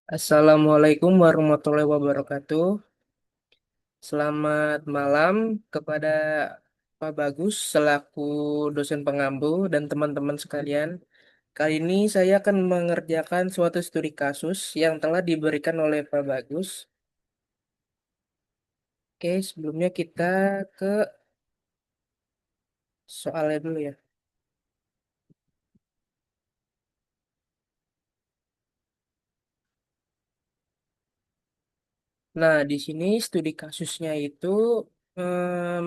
Assalamualaikum warahmatullahi wabarakatuh. Selamat malam kepada Pak Bagus selaku dosen pengampu dan teman-teman sekalian. Kali ini saya akan mengerjakan suatu studi kasus yang telah diberikan oleh Pak Bagus. Oke, sebelumnya kita ke soalnya dulu ya. Nah, di sini studi kasusnya itu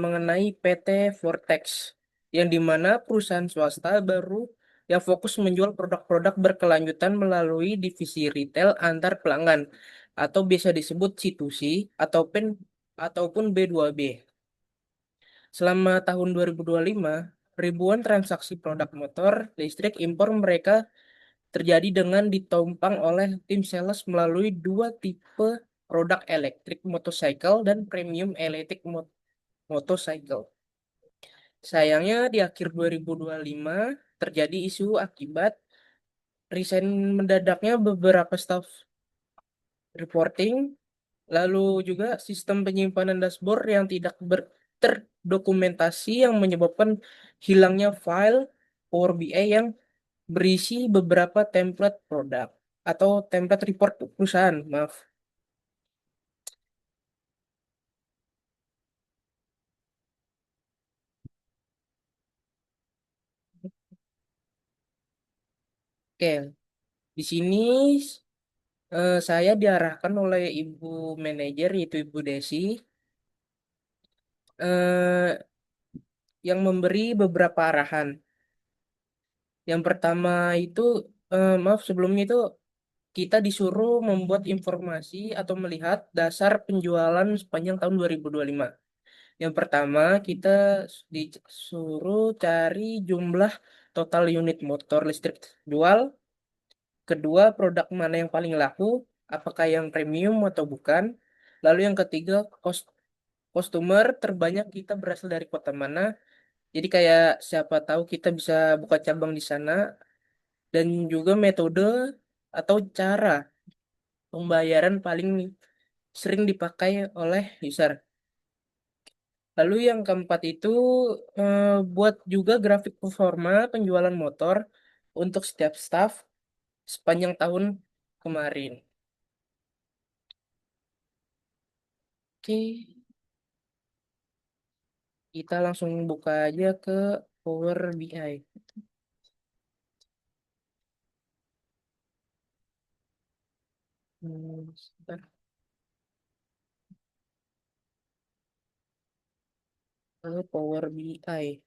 mengenai PT Vortex, yang dimana perusahaan swasta baru yang fokus menjual produk-produk berkelanjutan melalui divisi retail antar pelanggan atau biasa disebut C2C ataupun B2B. Selama tahun 2025, ribuan transaksi produk motor listrik impor mereka terjadi dengan ditompang oleh tim sales melalui dua tipe produk elektrik motorcycle dan premium elektrik motorcycle. Sayangnya di akhir 2025 terjadi isu akibat resign mendadaknya beberapa staff reporting, lalu juga sistem penyimpanan dashboard yang tidak terdokumentasi yang menyebabkan hilangnya file Power BI yang berisi beberapa template produk atau template report perusahaan, maaf. Oke, di sini saya diarahkan oleh ibu manajer yaitu Ibu Desi eh, yang memberi beberapa arahan. Yang pertama itu, maaf sebelumnya itu kita disuruh membuat informasi atau melihat dasar penjualan sepanjang tahun 2025. Yang pertama, kita disuruh cari jumlah total unit motor listrik jual. Kedua, produk mana yang paling laku, apakah yang premium atau bukan. Lalu yang ketiga, customer terbanyak kita berasal dari kota mana. Jadi kayak siapa tahu kita bisa buka cabang di sana. Dan juga metode atau cara pembayaran paling sering dipakai oleh user. Lalu yang keempat itu eh, buat juga grafik performa penjualan motor untuk setiap staff sepanjang tahun kemarin. Oke, kita langsung buka aja ke Power BI. Sebentar. Lalu Power BI.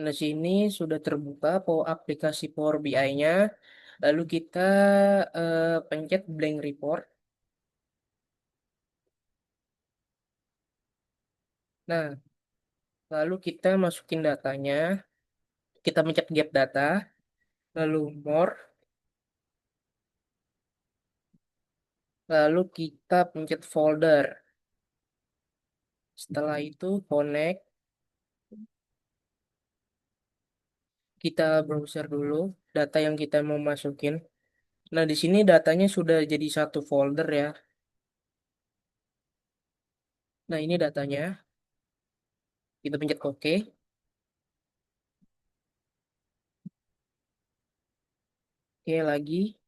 Nah, sini sudah terbuka aplikasi Power BI-nya. Lalu kita pencet blank report. Nah, lalu kita masukin datanya. Kita pencet get data. Lalu more. Lalu kita pencet folder. Setelah itu connect. Kita browser dulu data yang kita mau masukin. Nah, di sini datanya sudah jadi satu folder ya. Nah, ini datanya. Kita pencet OK. Oke, lagi.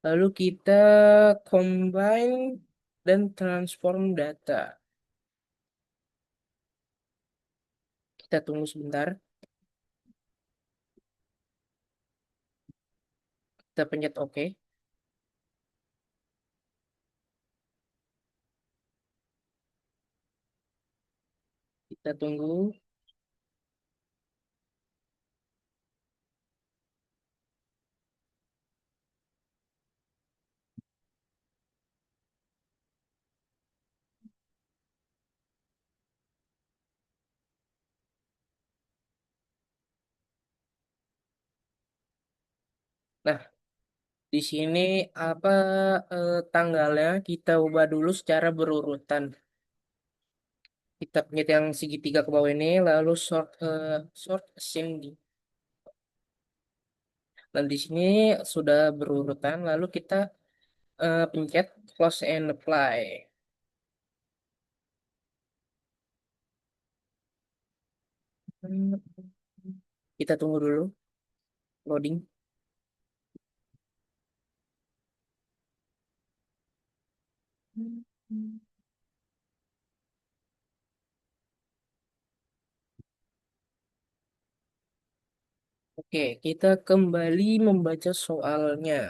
Lalu kita combine dan transform data. Kita tunggu sebentar. Kita pencet OK. Kita tunggu. Nah, di sini apa tanggalnya kita ubah dulu secara berurutan. Kita pencet yang segitiga ke bawah ini, lalu sort ascending. Dan di sini sudah berurutan, lalu kita pencet close and apply. Hmm, Kita tunggu dulu loading. Oke, kita kembali membaca soalnya.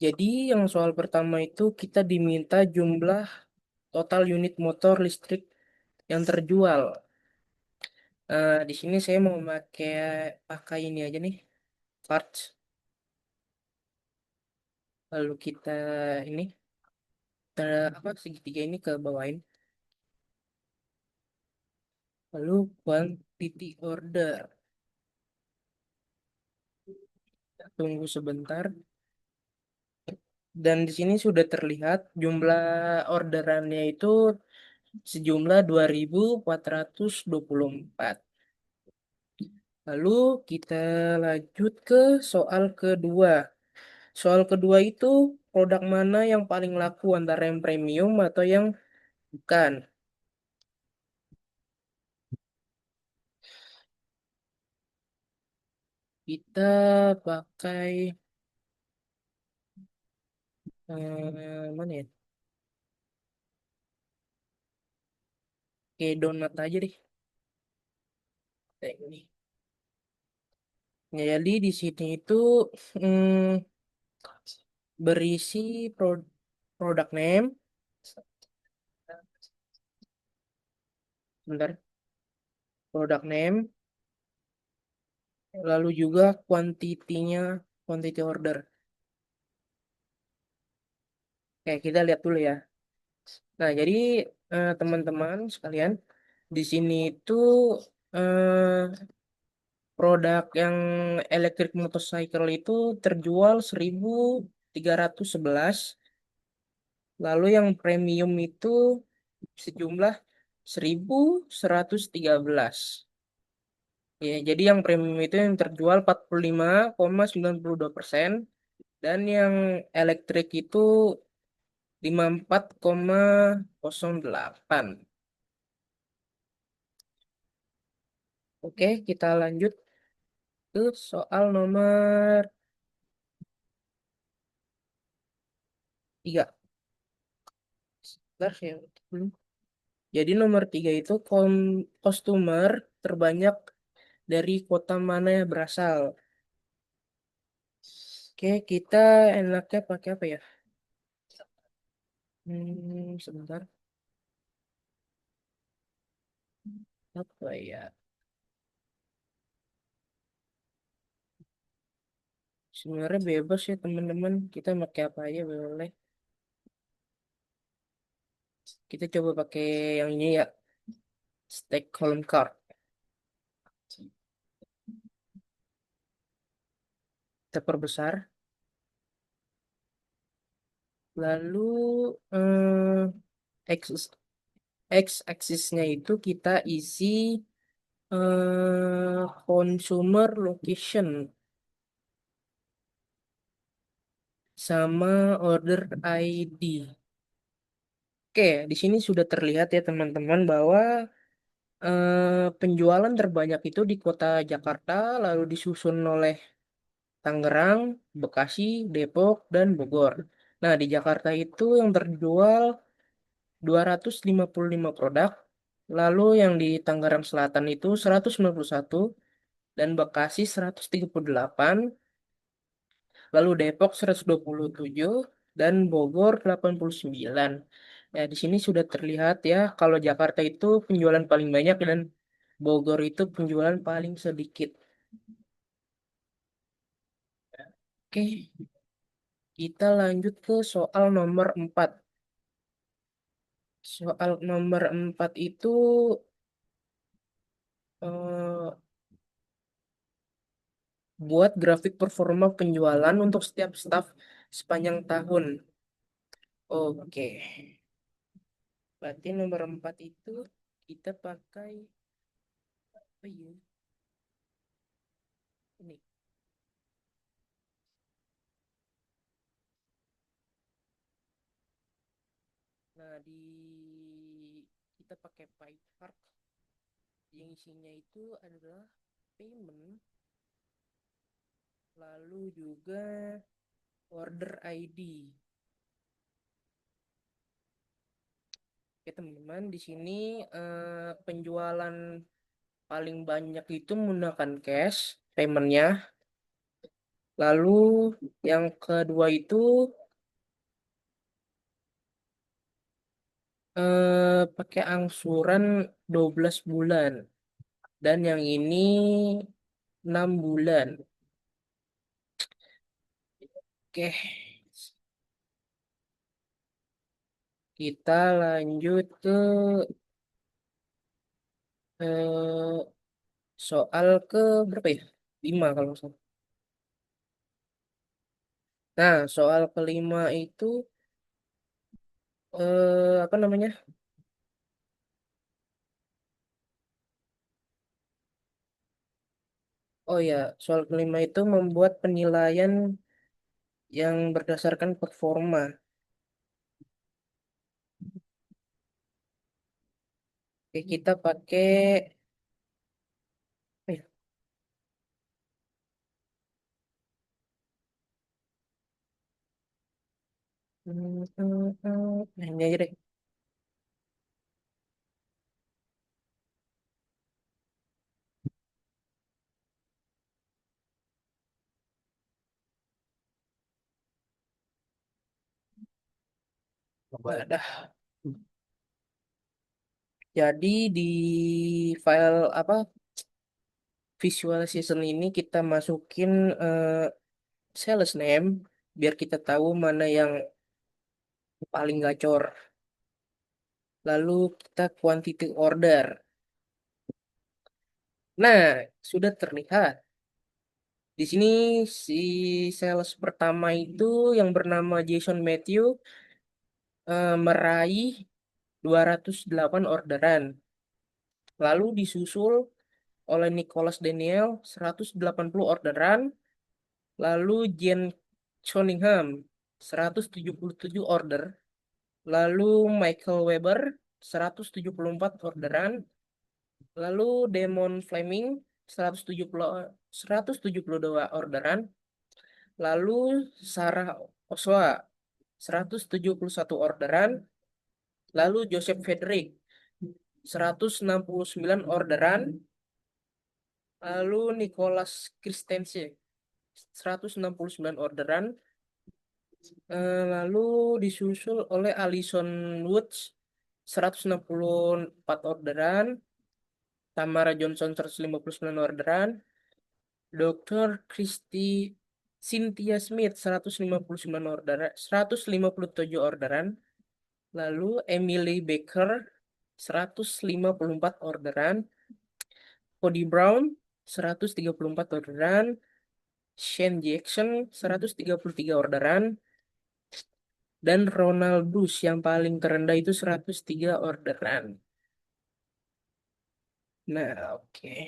Jadi yang soal pertama itu kita diminta jumlah total unit motor listrik yang terjual. Di sini saya mau pakai ini aja nih, charge. Lalu kita ini apa segitiga ini ke bawain. Lalu quantity order. Tunggu sebentar. Dan di sini sudah terlihat jumlah orderannya itu sejumlah 2.424. Lalu kita lanjut ke soal kedua. Soal kedua itu produk mana yang paling laku antara yang premium atau yang bukan. Kita pakai mana ya? Kayak donat aja deh. Kayak ini. Ya, jadi di sini itu hmm, berisi produk name, bentar, produk name, lalu juga kuantitinya, quantity order. Oke, kita lihat dulu ya. Nah, jadi teman-teman sekalian, di sini itu eh, produk yang electric motorcycle itu terjual 1.311, lalu yang premium itu sejumlah 1.113. Ya, jadi yang premium itu yang terjual 45,92% dan yang elektrik itu 54,08. Oke, kita lanjut ke soal nomor 3. Bentar, saya ulang dulu. Jadi nomor 3 itu customer terbanyak dari kota mana yang berasal. Oke, kita enaknya pakai apa ya? Sebentar. Apa ya? Sebenarnya bebas ya teman-teman. Kita pakai apa aja boleh. Kita coba pakai yang ini ya. Stack column card. Kita perbesar. Lalu X X-axisnya itu kita isi consumer location sama order ID. Oke, di sini sudah terlihat ya teman-teman bahwa penjualan terbanyak itu di kota Jakarta, lalu disusun oleh Tangerang, Bekasi, Depok, dan Bogor. Nah, di Jakarta itu yang terjual 255 produk, lalu yang di Tangerang Selatan itu 191, dan Bekasi 138, lalu Depok 127, dan Bogor 89. Ya, di sini sudah terlihat ya kalau Jakarta itu penjualan paling banyak dan Bogor itu penjualan paling sedikit. Oke, kita lanjut ke soal nomor 4. Soal nomor 4 itu eh, buat grafik performa penjualan untuk setiap staf sepanjang tahun. Oke, berarti nomor 4 itu kita pakai apa ya? Ini. Nah, kita pakai pie chart yang isinya itu adalah payment, lalu juga order ID. Oke, teman-teman, di sini penjualan paling banyak itu menggunakan cash paymentnya. Lalu yang kedua itu pakai angsuran 12 bulan. Dan yang ini 6 bulan. Oke, kita lanjut ke eh, soal ke berapa ya? 5 kalau nggak salah. Nah, soal kelima itu apa namanya? Oh ya, soal kelima itu membuat penilaian yang berdasarkan performa. Oke, kita pakai eh, ini aja deh. Wadah. Jadi di file apa visualization ini kita masukin eh, sales name biar kita tahu mana yang paling gacor. Lalu kita quantity order. Nah, sudah terlihat. Di sini si sales pertama itu yang bernama Jason Matthew meraih 208 orderan. Lalu disusul oleh Nicholas Daniel 180 orderan. Lalu Jen Cunningham 177 order. Lalu Michael Weber 174 orderan. Lalu Damon Fleming 172 orderan. Lalu Sarah Oswa 171 orderan. Lalu Joseph Frederick 169 orderan. Lalu Nicholas Christensen 169 orderan. Lalu disusul oleh Alison Woods 164 orderan. Tamara Johnson 159 orderan. Dr. Christy Cynthia Smith 159 orderan, 157 orderan. Lalu Emily Baker 154 orderan. Cody Brown 134 orderan. Shane Jackson 133 orderan. Dan Ronaldus yang paling terendah itu 103 orderan. Nah, oke.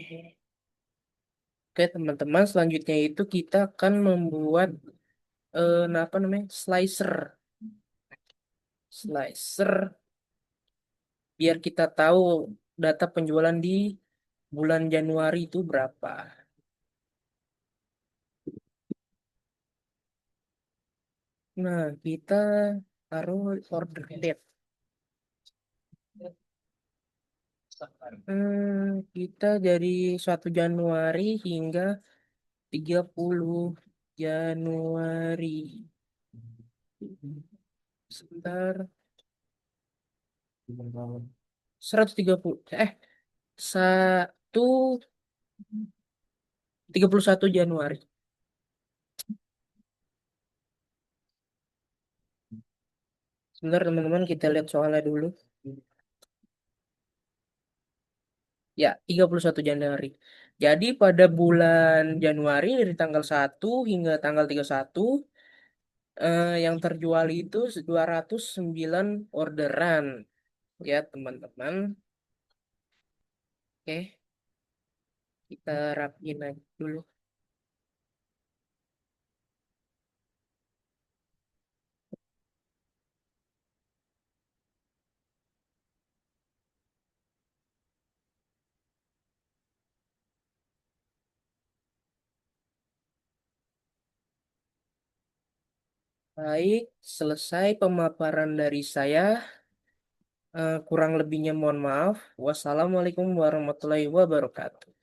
Oke, teman-teman, selanjutnya itu kita akan membuat apa namanya? Slicer biar kita tahu data penjualan di bulan Januari itu berapa. Nah, kita taruh order date. Kita dari 1 Januari hingga 30 Januari. Sebentar. 130 satu 31 Januari. Sebentar teman-teman, kita lihat soalnya dulu. Ya, 31 Januari. Jadi pada bulan Januari dari tanggal 1 hingga tanggal 31, yang terjual itu 209 orderan. Ya, teman-teman. Oke, kita rapiin aja dulu. Baik, selesai pemaparan dari saya. Kurang lebihnya mohon maaf. Wassalamualaikum warahmatullahi wabarakatuh.